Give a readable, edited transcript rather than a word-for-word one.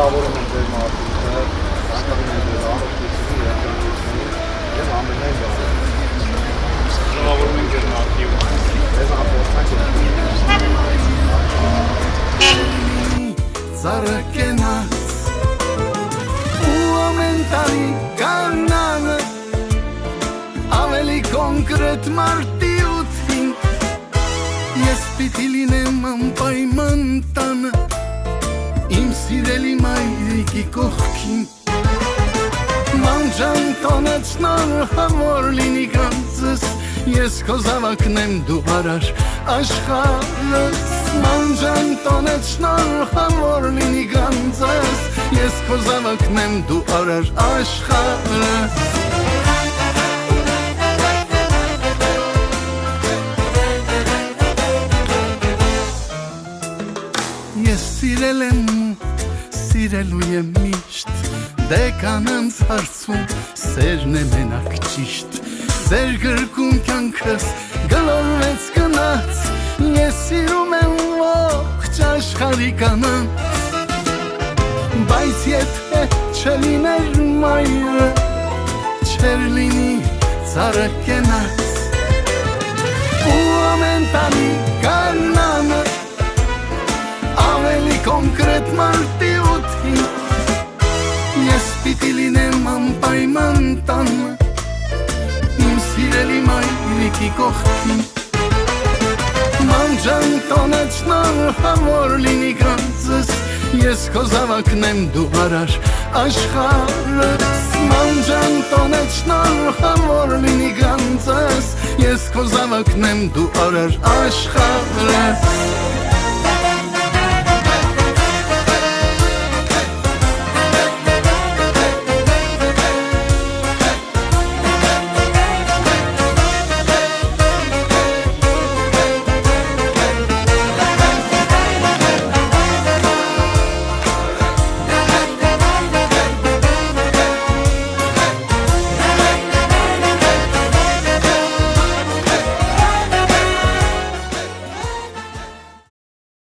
շնորհավորում եմ ձեր մարդուկը, անկամին եմ ձեր առողջությունի, երջանկությունի և ամենայն բանը։ Շնորհավորում եմ ձեր մարդուկը։ Ձեզ ապորցանք Ծառակենաց ու ամեն տարի կանանը ավելի կոնկրետ մարտի ութին ես պիտի լինեմ անպայման տանը իմ սիրելի մայրիկի կողքին մանջան տոնեց շնորհավոր լինի գանձս ես քո զավակն եմ դու արար աշխարհս մանջան տոնեց շնորհավոր լինի գանձս ես քո զավակն եմ դու արար աշխարհս Ես սիրել եմ սիրելու եմ միշտ դե կանանց հարցում սերն է մենակ ճիշտ Ձեր գրկում կյանքս գլորվեց գնաց Ես սիրում եմ ողջ աշխարհի կանանց Բայց եթե չլիներ մայրը Չեր լինի ծառակենաց Ու ամեն տարի կանանը Ավելի կոնկրետ մարտի ութին Ես պիտի լինեմ անպայման տանը Սիրելի մայրիկի կողքին Մանջան տոնեց շնորհավոր լինի գանձս Ես քո զավակն եմ դու արար աշխարհս Մանջան տոնեց շնորհավոր լինի գանձս Ես քո զավակն եմ դու արար աշխարհս